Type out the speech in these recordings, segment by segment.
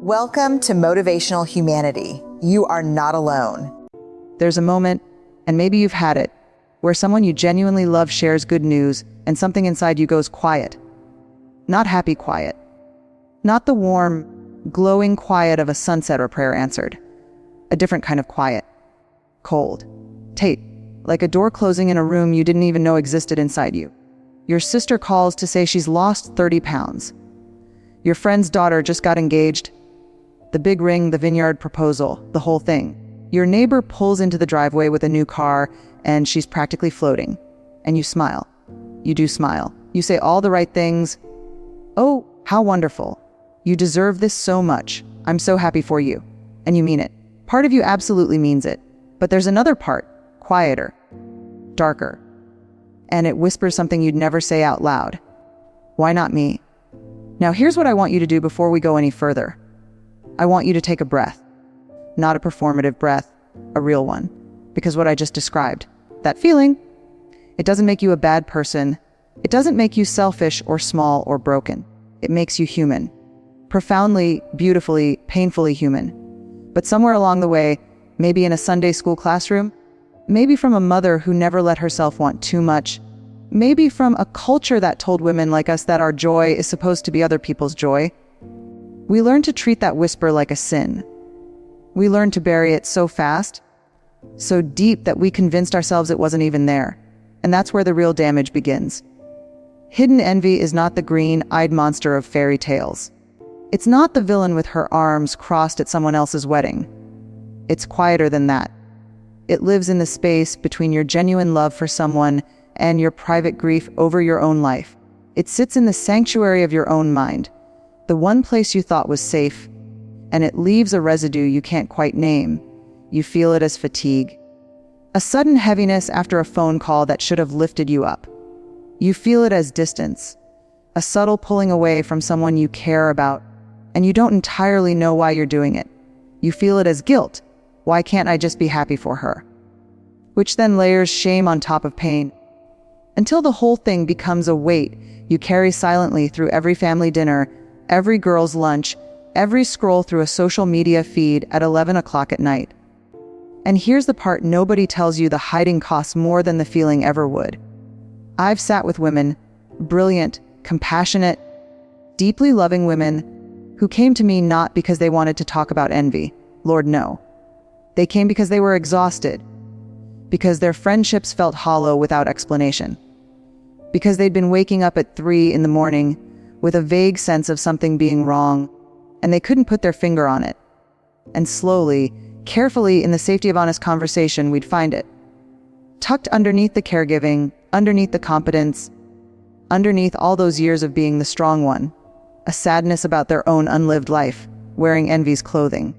Welcome to Motivational Humanity. You are not alone. There's a moment, and maybe you've had it, where someone you genuinely love shares good news and something inside you goes quiet. Not happy quiet. Not the warm, glowing quiet of a sunset or prayer answered. A different kind of quiet. Cold. Tape. Like a door closing in a room you didn't even know existed inside you. Your sister calls to say she's lost 30 pounds. Your friend's daughter just got engaged. The big ring, the vineyard proposal, the whole thing. Your neighbor pulls into the driveway with a new car, and she's practically floating. And you smile. You do smile. You say all the right things. Oh, how wonderful. You deserve this so much. I'm so happy for you. And you mean it. Part of you absolutely means it. But there's another part, quieter, darker. And it whispers something you'd never say out loud. Why not me? Now here's what I want you to do before we go any further. I want you to take a breath. Not a performative breath, a real one. Because what I just described, that feeling, it doesn't make you a bad person. It doesn't make you selfish or small or broken. It makes you human. Profoundly, beautifully, painfully human. But somewhere along the way, maybe in a Sunday school classroom, maybe from a mother who never let herself want too much, maybe from a culture that told women like us that our joy is supposed to be other people's joy, we learn to treat that whisper like a sin. We learn to bury it so fast, so deep that we convinced ourselves it wasn't even there. And that's where the real damage begins. Hidden envy is not the green-eyed monster of fairy tales. It's not the villain with her arms crossed at someone else's wedding. It's quieter than that. It lives in the space between your genuine love for someone and your private grief over your own life. It sits in the sanctuary of your own mind, the one place you thought was safe, and it leaves a residue you can't quite name. You feel it as fatigue. A sudden heaviness after a phone call that should have lifted you up. You feel it as distance, a subtle pulling away from someone you care about, and you don't entirely know why you're doing it. You feel it as guilt. Why can't I just be happy for her? Which then layers shame on top of pain, until the whole thing becomes a weight you carry silently through every family dinner, every girl's lunch, every scroll through a social media feed at 11 o'clock at night. And here's the part nobody tells you: the hiding costs more than the feeling ever would. I've sat with women, brilliant, compassionate, deeply loving women, who came to me not because they wanted to talk about envy. Lord, no. They came because they were exhausted, because their friendships felt hollow without explanation, because they'd been waking up at 3 in the morning with a vague sense of something being wrong, and they couldn't put their finger on it. And slowly, carefully, in the safety of honest conversation, we'd find it. Tucked underneath the caregiving, underneath the competence, underneath all those years of being the strong one, a sadness about their own unlived life, wearing envy's clothing.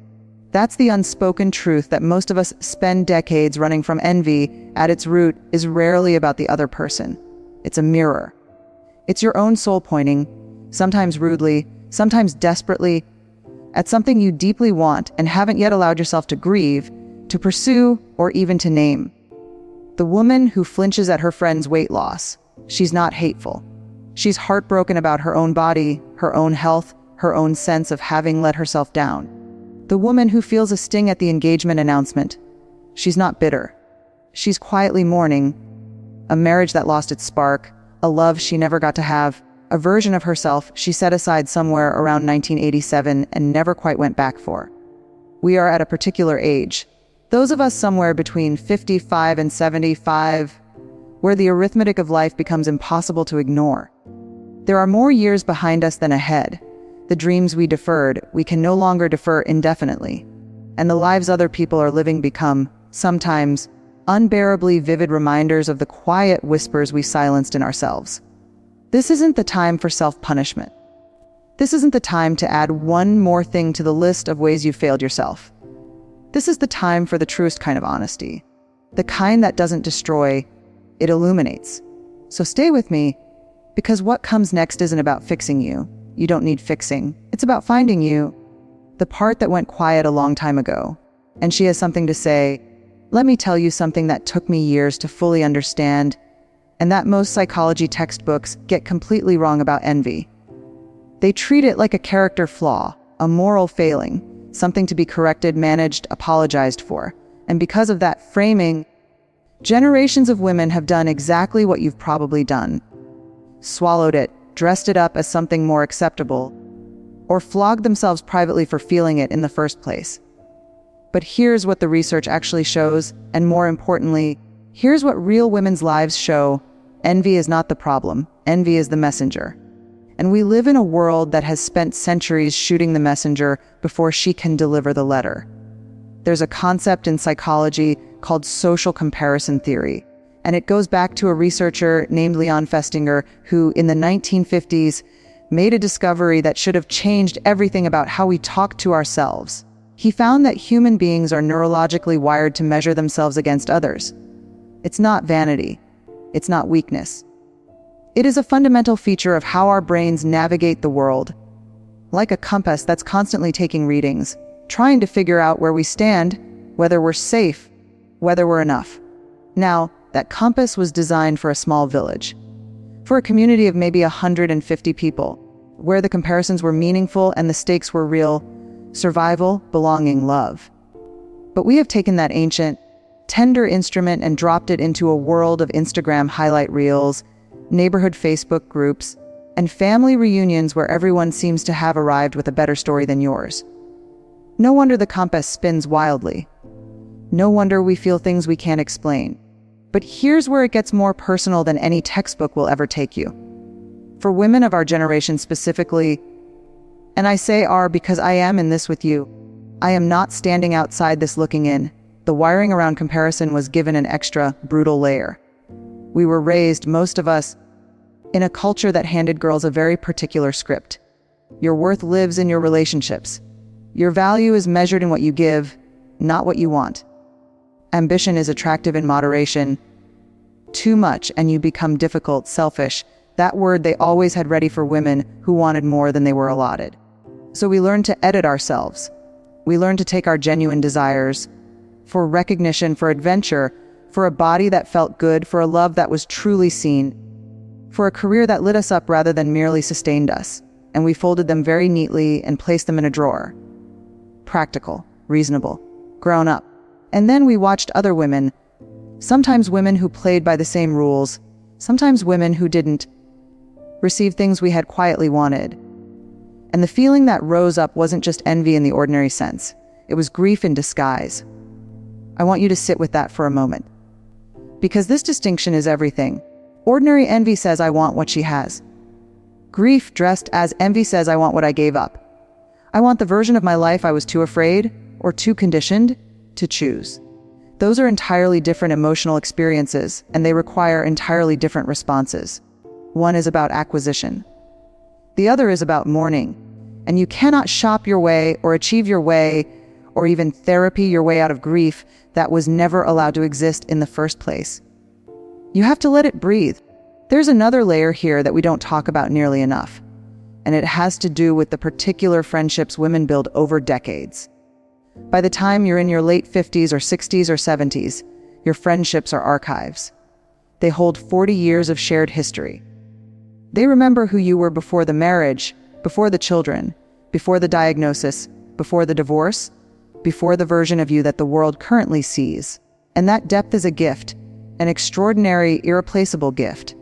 That's the unspoken truth that most of us spend decades running from. Envy, at its root, is rarely about the other person. It's a mirror. It's your own soul pointing, sometimes rudely, sometimes desperately, at something you deeply want and haven't yet allowed yourself to grieve, to pursue, or even to name. The woman who flinches at her friend's weight loss, she's not hateful. She's heartbroken about her own body, her own health, her own sense of having let herself down. The woman who feels a sting at the engagement announcement, she's not bitter. She's quietly mourning a marriage that lost its spark, a love she never got to have, a version of herself she set aside somewhere around 1987 and never quite went back for. We are at a particular age, those of us somewhere between 55 and 75, where the arithmetic of life becomes impossible to ignore. There are more years behind us than ahead. The dreams we deferred, we can no longer defer indefinitely. And the lives other people are living become, sometimes, unbearably vivid reminders of the quiet whispers we silenced in ourselves. This isn't the time for self-punishment. This isn't the time to add one more thing to the list of ways you failed yourself. This is the time for the truest kind of honesty. The kind that doesn't destroy, it illuminates. So stay with me, because what comes next isn't about fixing you. You don't need fixing. It's about finding you, the part that went quiet a long time ago. And she has something to say. Let me tell you something that took me years to fully understand, and that most psychology textbooks get completely wrong about envy. They treat it like a character flaw, a moral failing, something to be corrected, managed, apologized for. And because of that framing, generations of women have done exactly what you've probably done. Swallowed it, dressed it up as something more acceptable, or flogged themselves privately for feeling it in the first place. But here's what the research actually shows, and more importantly, here's what real women's lives show. Envy is not the problem. Envy is the messenger. And we live in a world that has spent centuries shooting the messenger before she can deliver the letter. There's a concept in psychology called social comparison theory, and it goes back to a researcher named Leon Festinger, who in the 1950s made a discovery that should have changed everything about how we talk to ourselves. He found that human beings are neurologically wired to measure themselves against others. It's not vanity. It's not weakness. It is a fundamental feature of how our brains navigate the world. Like a compass that's constantly taking readings, trying to figure out where we stand, whether we're safe, whether we're enough. Now, that compass was designed for a small village, for a community of maybe 150 people, where the comparisons were meaningful and the stakes were real: survival, belonging, love. But we have taken that ancient, tender instrument and dropped it into a world of Instagram highlight reels, neighborhood Facebook groups, and family reunions where everyone seems to have arrived with a better story than yours. No wonder the compass spins wildly. No wonder we feel things we can't explain. But here's where it gets more personal than any textbook will ever take you. For women of our generation specifically, and I say "are" because I am in this with you, I am not standing outside this looking in. The wiring around comparison was given an extra, brutal layer. We were raised, most of us, in a culture that handed girls a very particular script. Your worth lives in your relationships. Your value is measured in what you give, not what you want. Ambition is attractive in moderation. Too much and you become difficult, selfish. That word they always had ready for women who wanted more than they were allotted. So we learned to edit ourselves. We learned to take our genuine desires for recognition, for adventure, for a body that felt good, for a love that was truly seen, for a career that lit us up rather than merely sustained us. And we folded them very neatly and placed them in a drawer. Practical, reasonable, grown up. And then we watched other women, sometimes women who played by the same rules, sometimes women who didn't, receive things we had quietly wanted. And the feeling that rose up wasn't just envy in the ordinary sense. It was grief in disguise. I want you to sit with that for a moment. Because this distinction is everything. Ordinary envy says, I want what she has. Grief dressed as envy says, I want what I gave up. I want the version of my life I was too afraid or too conditioned to choose. Those are entirely different emotional experiences, and they require entirely different responses. One is about acquisition. The other is about mourning. And you cannot shop your way or achieve your way or even therapy your way out of grief that was never allowed to exist in the first place. You have to let it breathe. There's another layer here that we don't talk about nearly enough, and it has to do with the particular friendships women build over decades. By the time you're in your late 50s or 60s or 70s, your friendships are archives. They hold 40 years of shared history. They remember who you were before the marriage, before the children, before the diagnosis, before the divorce, before the version of you that the world currently sees. And that depth is a gift, an extraordinary, irreplaceable gift.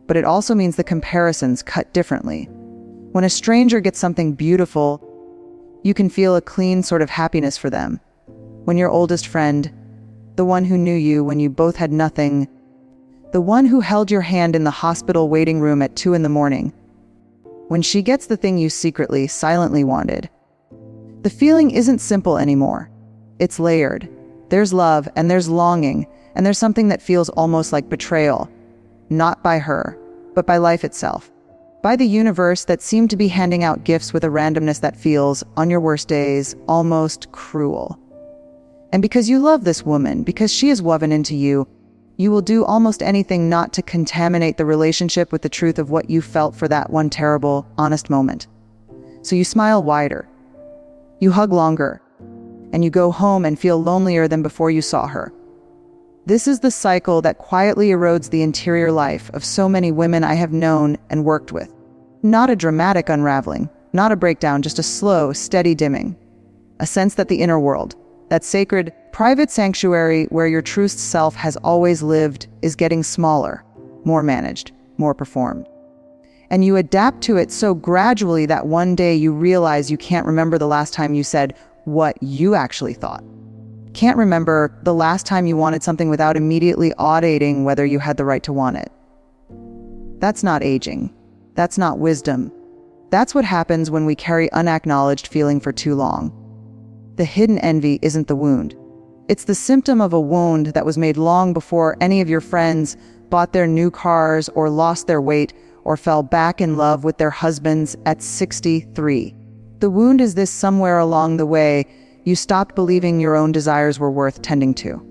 But it also means the comparisons cut differently. When a stranger gets something beautiful, you can feel a clean sort of happiness for them. When your oldest friend, the one who knew you when you both had nothing, the one who held your hand in the hospital waiting room at 2 a.m, when she gets the thing you secretly, silently wanted, the feeling isn't simple anymore. It's layered. There's love, and there's longing, and there's something that feels almost like betrayal. Not by her, but by life itself. By the universe that seemed to be handing out gifts with a randomness that feels, on your worst days, almost cruel. And because you love this woman, because she is woven into you, you will do almost anything not to contaminate the relationship with the truth of what you felt for that one terrible, honest moment. So you smile wider. You hug longer. And you go home and feel lonelier than before you saw her. This is the cycle that quietly erodes the interior life of so many women I have known and worked with. Not a dramatic unraveling, Not a breakdown, just a slow, steady dimming. A sense that the inner world, that sacred, private sanctuary where your truest self has always lived, is getting smaller, more managed, more performed. And you adapt to it so gradually that one day you realize you can't remember the last time you said what you actually thought. Can't remember the last time you wanted something without immediately auditing whether you had the right to want it. That's not aging. That's not wisdom. That's what happens when we carry unacknowledged feeling for too long. The hidden envy isn't the wound. It's the symptom of a wound that was made long before any of your friends bought their new cars or lost their weight or fell back in love with their husbands at 63. The wound is this: somewhere along the way, you stopped believing your own desires were worth tending to.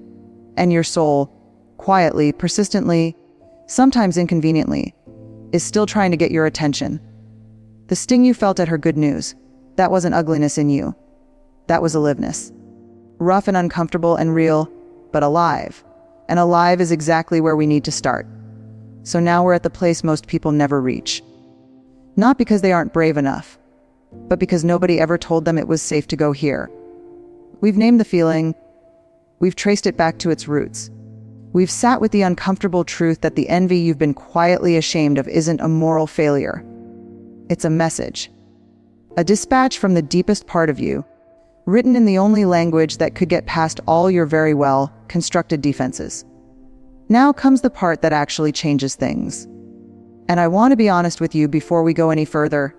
And your soul, quietly, persistently, sometimes inconveniently, is still trying to get your attention. The sting you felt at her good news, that wasn't ugliness in you. That was aliveness. Rough and uncomfortable and real, but alive. And alive is exactly where we need to start. So now we're at the place most people never reach. Not because they aren't brave enough, but because nobody ever told them it was safe to go here. We've named the feeling. We've traced it back to its roots. We've sat with the uncomfortable truth that the envy you've been quietly ashamed of isn't a moral failure. It's a message. A dispatch from the deepest part of you, written in the only language that could get past all your very well constructed defenses. Now comes the part that actually changes things. And I want to be honest with you before we go any further,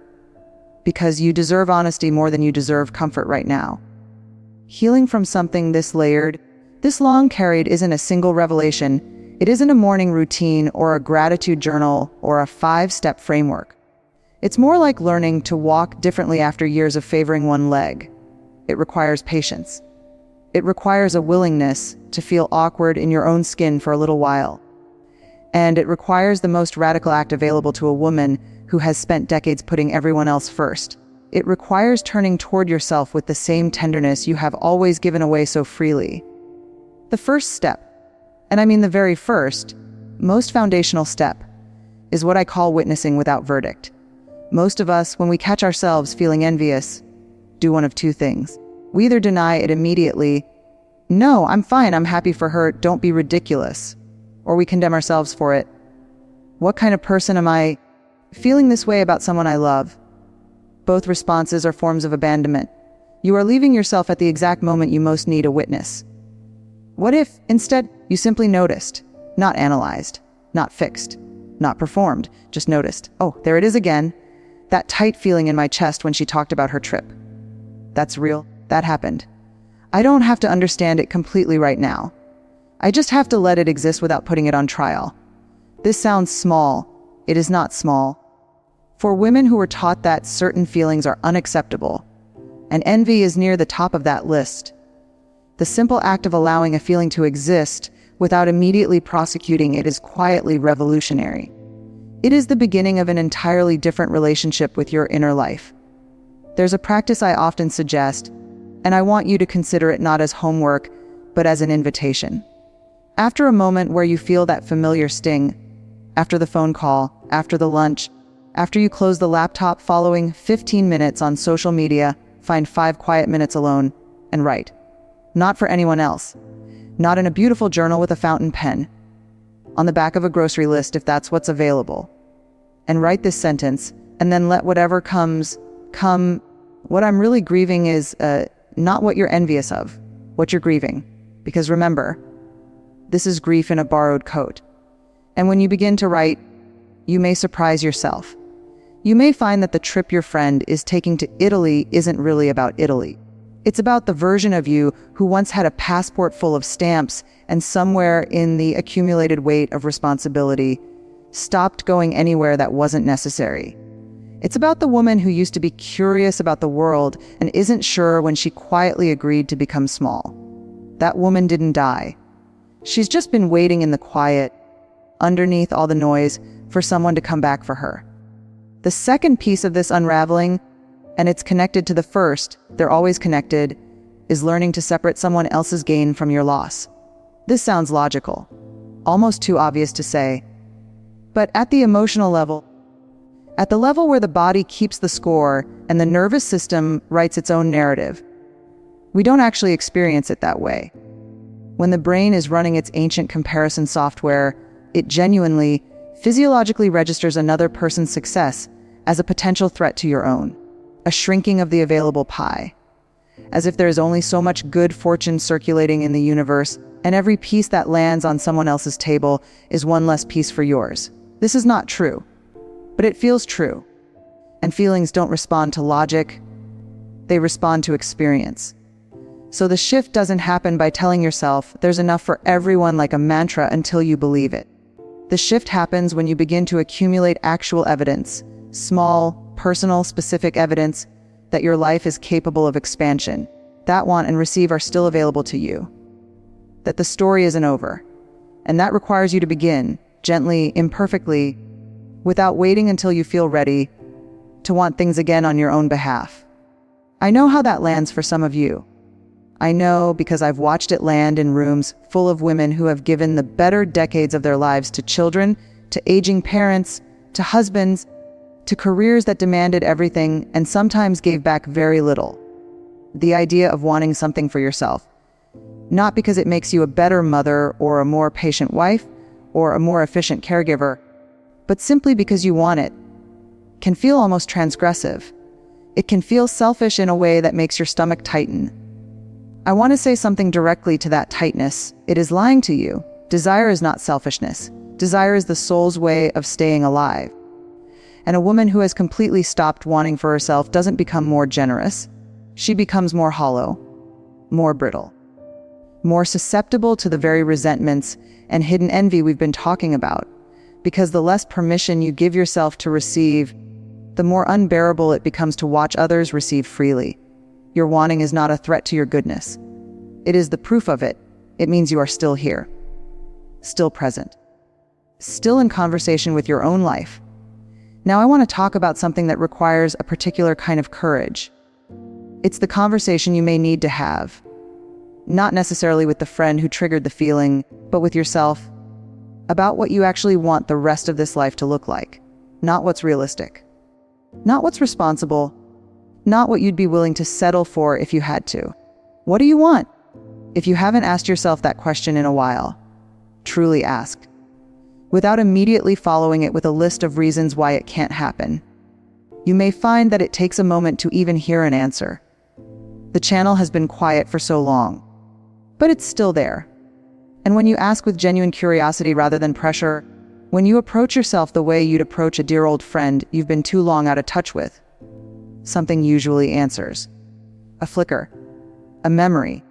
because you deserve honesty more than you deserve comfort right now. Healing from something this layered, this long carried, isn't a single revelation. It isn't a morning routine or a gratitude journal or a 5-step framework. It's more like learning to walk differently after years of favoring one leg. It requires patience. It requires a willingness to feel awkward in your own skin for a little while. And it requires the most radical act available to a woman who has spent decades putting everyone else first. It requires turning toward yourself with the same tenderness you have always given away so freely. The first step, and I mean the very first, most foundational step, is what I call witnessing without verdict. Most of us, when we catch ourselves feeling envious, do one of two things. We either deny it immediately, "No, I'm fine, I'm happy for her, don't be ridiculous," or we condemn ourselves for it. "What kind of person am I feeling this way about someone I love?" Both responses are forms of abandonment. You are leaving yourself at the exact moment you most need a witness. What if, instead, you simply noticed, not analyzed, not fixed, not performed, just noticed? "Oh, there it is again. That tight feeling in my chest when she talked about her trip. That's real. That happened. I don't have to understand it completely right now. I just have to let it exist without putting it on trial." This sounds small. It is not small. For women who were taught that certain feelings are unacceptable, and envy is near the top of that list, the simple act of allowing a feeling to exist without immediately prosecuting it is quietly revolutionary. It is the beginning of an entirely different relationship with your inner life. There's a practice I often suggest, and I want you to consider it not as homework, but as an invitation. After a moment where you feel that familiar sting, after the phone call, after the lunch, after you close the laptop following 15 minutes on social media, find 5 quiet minutes alone and write. Not for anyone else. Not in a beautiful journal with a fountain pen. On the back of a grocery list if that's what's available. And write this sentence, and then let whatever comes, come. What I'm really grieving is not what you're envious of, what you're grieving. Because remember, this is grief in a borrowed coat. And when you begin to write, you may surprise yourself. You may find that the trip your friend is taking to Italy isn't really about Italy. It's about the version of you who once had a passport full of stamps and somewhere in the accumulated weight of responsibility, stopped going anywhere that wasn't necessary. It's about the woman who used to be curious about the world and isn't sure when she quietly agreed to become small. That woman didn't die. She's just been waiting in the quiet, underneath all the noise, for someone to come back for her. The second piece of this unraveling, and it's connected to the first, they're always connected, is learning to separate someone else's gain from your loss. This sounds logical, almost too obvious to say. But at the emotional level, At the level where the body keeps the score and the nervous system writes its own narrative. We don't actually experience it that way. When the brain is running its ancient comparison software, it genuinely, physiologically registers another person's success as a potential threat to your own, a shrinking of the available pie. As if there is only so much good fortune circulating in the universe, and every piece that lands on someone else's table is one less piece for yours. This is not true, but it feels true. And feelings don't respond to logic, they respond to experience. So the shift doesn't happen by telling yourself there's enough for everyone like a mantra until you believe it. The shift happens when you begin to accumulate actual evidence, small, personal, specific evidence that your life is capable of expansion, that want and receive are still available to you, that the story isn't over. And that requires you to begin, gently, imperfectly, without waiting until you feel ready to want things again on your own behalf. I know how that lands for some of you. I know because I've watched it land in rooms full of women who have given the better decades of their lives to children, to aging parents, to husbands, to careers that demanded everything and sometimes gave back very little. The idea of wanting something for yourself, not because it makes you a better mother or a more patient wife or a more efficient caregiver, but simply because you want it, can feel almost transgressive. It can feel selfish in a way that makes your stomach tighten. I want to say something directly to that tightness. It is lying to you. Desire is not selfishness. Desire is the soul's way of staying alive. And a woman who has completely stopped wanting for herself doesn't become more generous. She becomes more hollow, more brittle, more susceptible to the very resentments and hidden envy we've been talking about. Because the less permission you give yourself to receive, the more unbearable it becomes to watch others receive freely. Your wanting is not a threat to your goodness. It is the proof of it. It means you are still here, still present, still in conversation with your own life. Now I want to talk about something that requires a particular kind of courage. It's the conversation you may need to have, not necessarily with the friend who triggered the feeling, but with yourself, about what you actually want the rest of this life to look like, not what's realistic, not what's responsible, not what you'd be willing to settle for if you had to. What do you want? If you haven't asked yourself that question in a while, truly ask, without immediately following it with a list of reasons why it can't happen. You may find that it takes a moment to even hear an answer. The channel has been quiet for so long, but it's still there. And when you ask with genuine curiosity rather than pressure, when you approach yourself the way you'd approach a dear old friend you've been too long out of touch with, something usually answers. A flicker, a memory,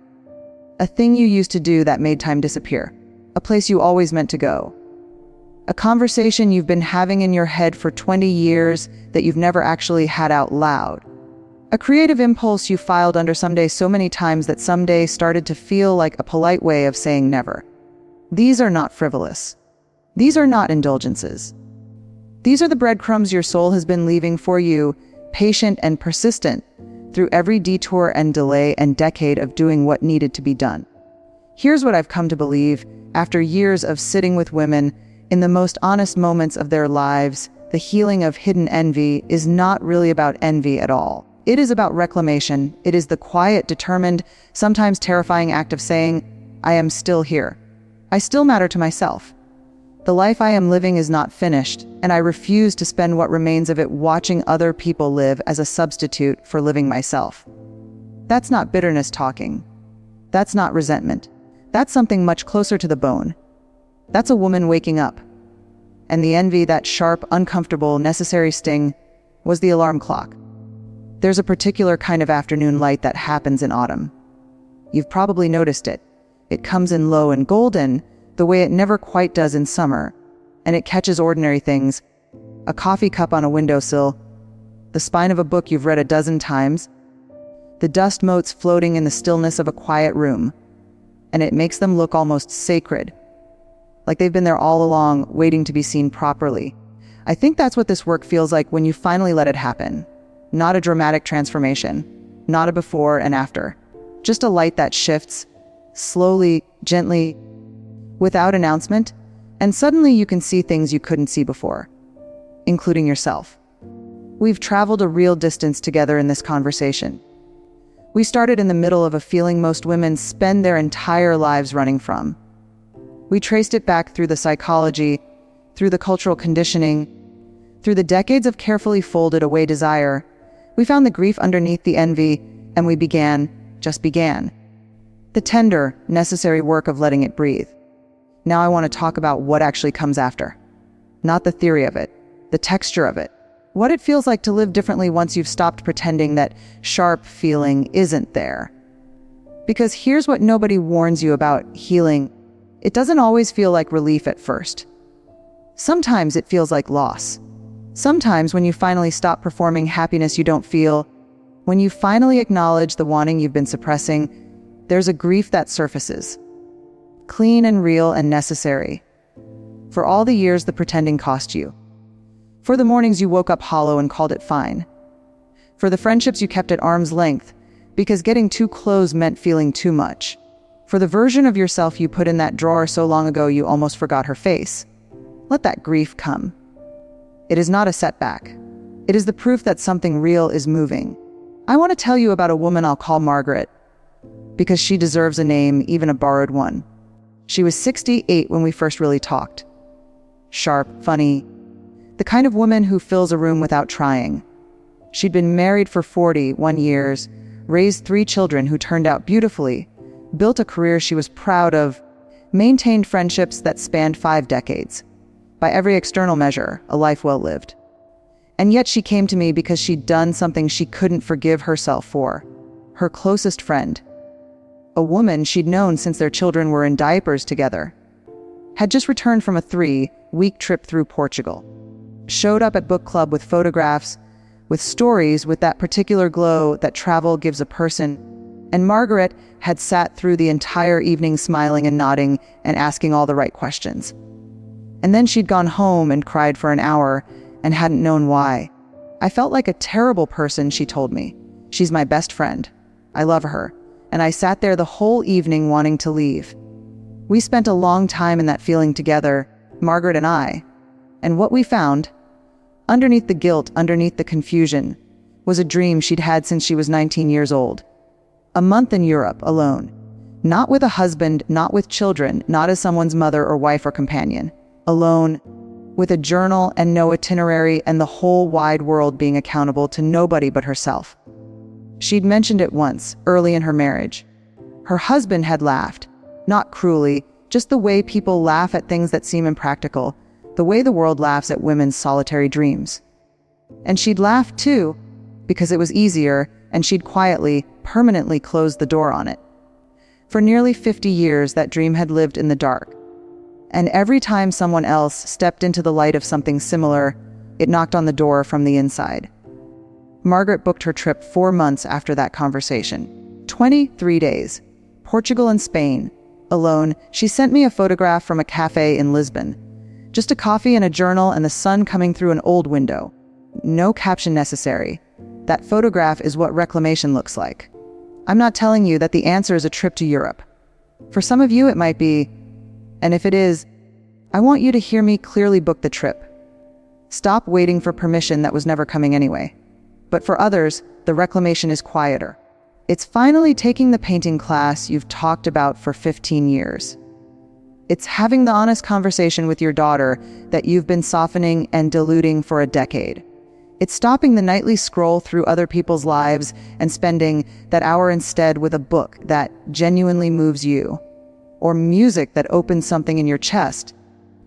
a thing you used to do that made time disappear, a place you always meant to go, a conversation you've been having in your head for 20 years that you've never actually had out loud, a creative impulse you filed under someday so many times that someday started to feel like a polite way of saying never. These are not frivolous. These are not indulgences. These are the breadcrumbs your soul has been leaving for you, patient and persistent, through every detour and delay and decade of doing what needed to be done. Here's what I've come to believe, after years of sitting with women in the most honest moments of their lives. The healing of hidden envy is not really about envy at all. It is about reclamation. It is the quiet, determined, sometimes terrifying act of saying, I am still here. I still matter to myself. The life I am living is not finished, and I refuse to spend what remains of it watching other people live as a substitute for living myself. That's not bitterness talking. That's not resentment. That's something much closer to the bone. That's a woman waking up. And the envy, that sharp, uncomfortable, necessary sting, was the alarm clock. There's a particular kind of afternoon light that happens in autumn. You've probably noticed it. It comes in low and golden, the way it never quite does in summer, and it catches ordinary things, a coffee cup on a windowsill, the spine of a book you've read a dozen times, the dust motes floating in the stillness of a quiet room, and it makes them look almost sacred, like they've been there all along, waiting to be seen properly. I think that's what this work feels like when you finally let it happen. Not a dramatic transformation, not a before and after, just a light that shifts, slowly, gently, without announcement, and suddenly you can see things you couldn't see before, including yourself. We've traveled a real distance together in this conversation. We started in the middle of a feeling most women spend their entire lives running from. We traced it back through the psychology, through the cultural conditioning, through the decades of carefully folded away desire. We found the grief underneath the envy, and we just began. The tender, necessary work of letting it breathe. Now I want to talk about what actually comes after. Not the theory of it, the texture of it. What it feels like to live differently once you've stopped pretending that sharp feeling isn't there. Because here's what nobody warns you about healing. It doesn't always feel like relief at first. Sometimes it feels like loss. Sometimes when you finally stop performing happiness you don't feel, when you finally acknowledge the wanting you've been suppressing, there's a grief that surfaces. Clean and real and necessary. For all the years the pretending cost you. For the mornings you woke up hollow and called it fine. For the friendships you kept at arm's length, because getting too close meant feeling too much. For the version of yourself you put in that drawer so long ago you almost forgot her face. Let that grief come. It is not a setback. It is the proof that something real is moving. I want to tell you about a woman I'll call Margaret, because she deserves a name, even a borrowed one. She was 68 when we first really talked. Sharp, funny, the kind of woman who fills a room without trying. She'd been married for 41 years, raised 3 children who turned out beautifully, built a career she was proud of, maintained friendships that spanned 5 decades. By every external measure, a life well lived. And yet she came to me because she'd done something she couldn't forgive herself for. Her closest friend, a woman she'd known since their children were in diapers together, had just returned from a 3-week trip through Portugal. Showed up at book club with photographs, with stories, with that particular glow that travel gives a person. And Margaret had sat through the entire evening smiling and nodding and asking all the right questions. And then she'd gone home and cried for an hour and hadn't known why. I felt like a terrible person, she told me. She's my best friend. I love her. And I sat there the whole evening wanting to leave. We spent a long time in that feeling together, Margaret and I. And what we found, underneath the guilt, underneath the confusion, was a dream she'd had since she was 19 years old. A month in Europe, alone. Not with a husband, not with children, not as someone's mother or wife or companion. Alone, with a journal and no itinerary and the whole wide world being accountable to nobody but herself. She'd mentioned it once, early in her marriage. Her husband had laughed, not cruelly, just the way people laugh at things that seem impractical, the way the world laughs at women's solitary dreams. And she'd laughed too, because it was easier, and she'd quietly, permanently closed the door on it. For nearly 50 years, that dream had lived in the dark. And every time someone else stepped into the light of something similar, it knocked on the door from the inside. Margaret booked her trip 4 months after that conversation. 23 days. Portugal and Spain. Alone, she sent me a photograph from a cafe in Lisbon. Just a coffee and a journal and the sun coming through an old window. No caption necessary. That photograph is what reclamation looks like. I'm not telling you that the answer is a trip to Europe. For some of you it might be, and if it is, I want you to hear me clearly book the trip. Stop waiting for permission that was never coming anyway. But for others, the reclamation is quieter. It's finally taking the painting class you've talked about for 15 years. It's having the honest conversation with your daughter that you've been softening and diluting for a decade. It's stopping the nightly scroll through other people's lives and spending that hour instead with a book that genuinely moves you, or music that opens something in your chest,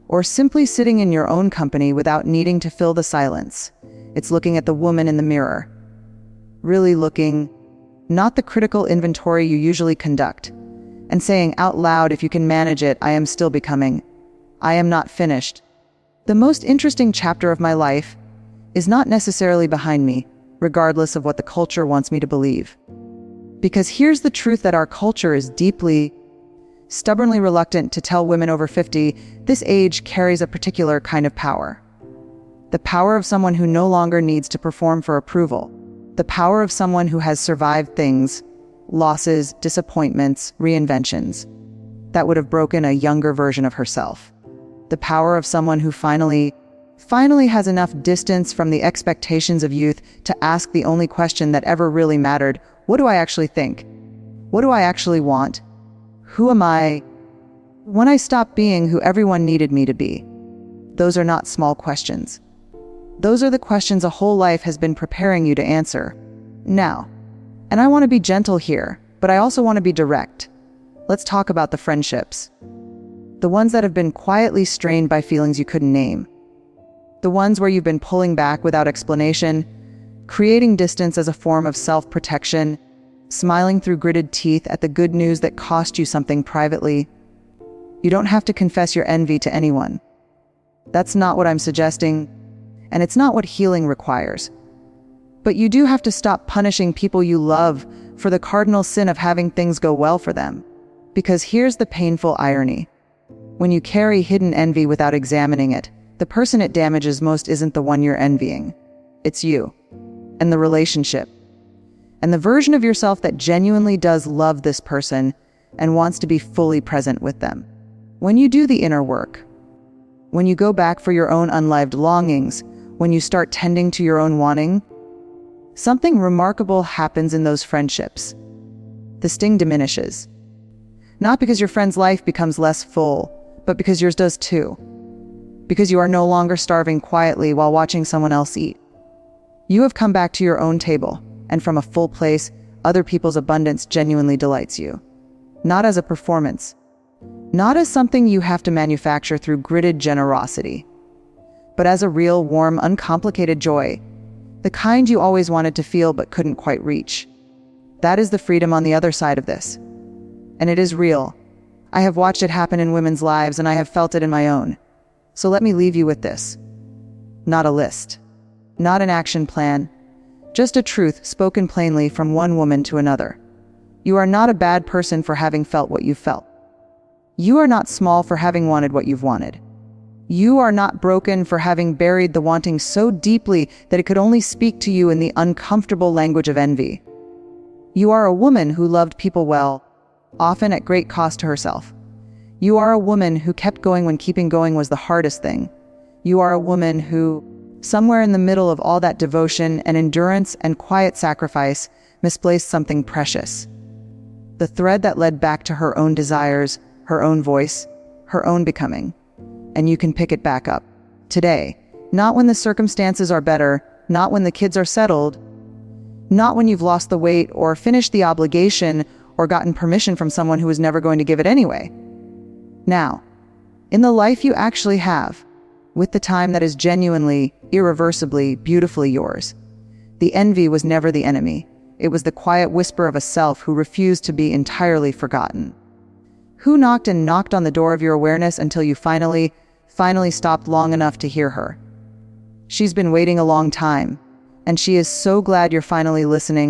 or simply sitting in your own company without needing to fill the silence. It's looking at the woman in the mirror. Really looking, not the critical inventory you usually conduct, and saying out loud, if you can manage it, I am still becoming. I am not finished. The most interesting chapter of my life is not necessarily behind me, regardless of what the culture wants me to believe. Because here's the truth that our culture is deeply, stubbornly reluctant to tell women over 50, this age carries a particular kind of power. The power of someone who no longer needs to perform for approval. The power of someone who has survived things, losses, disappointments, reinventions, that would have broken a younger version of herself. The power of someone who finally finally has enough distance from the expectations of youth to ask the only question that ever really mattered: what do I actually think? What do I actually want? Who am I? When I stop being who everyone needed me to be? Those are not small questions. Those are the questions a whole life has been preparing you to answer. Now, and I want to be gentle here, but I also want to be direct. Let's talk about the friendships. The ones that have been quietly strained by feelings you couldn't name. The ones where you've been pulling back without explanation, creating distance as a form of self-protection, smiling through gritted teeth at the good news that cost you something privately. You don't have to confess your envy to anyone. That's not what I'm suggesting, and it's not what healing requires. But you do have to stop punishing people you love for the cardinal sin of having things go well for them. Because here's the painful irony. When you carry hidden envy without examining it, the person it damages most isn't the one you're envying. It's you. And the relationship. And the version of yourself that genuinely does love this person and wants to be fully present with them. When you do the inner work, when you go back for your own unlived longings, when you start tending to your own wanting, something remarkable happens in those friendships. The sting diminishes. Not because your friend's life becomes less full, but because yours does too. Because you are no longer starving quietly while watching someone else eat. You have come back to your own table, and from a full place, other people's abundance genuinely delights you. Not as a performance. Not as something you have to manufacture through gritted generosity, but as a real, warm, uncomplicated joy, the kind you always wanted to feel but couldn't quite reach. That is the freedom on the other side of this. And it is real. I have watched it happen in women's lives, and I have felt it in my own. So let me leave you with this. Not a list. Not an action plan. Just a truth spoken plainly from one woman to another. You are not a bad person for having felt what you felt. You are not small for having wanted what you've wanted. You are not broken for having buried the wanting so deeply that it could only speak to you in the uncomfortable language of envy. You are a woman who loved people well, often at great cost to herself. You are a woman who kept going when keeping going was the hardest thing. You are a woman who, somewhere in the middle of all that devotion and endurance and quiet sacrifice, misplaced something precious. The thread that led back to her own desires, her own voice, her own becoming. And you can pick it back up. Today. Not when the circumstances are better, not when the kids are settled, not when you've lost the weight or finished the obligation or gotten permission from someone who was never going to give it anyway. Now, in the life you actually have, with the time that is genuinely, irreversibly, beautifully yours. The envy was never the enemy. It was the quiet whisper of a self who refused to be entirely forgotten. Who knocked and knocked on the door of your awareness until you finally stopped long enough to hear her. She's been waiting a long time, and she is so glad you're finally listening.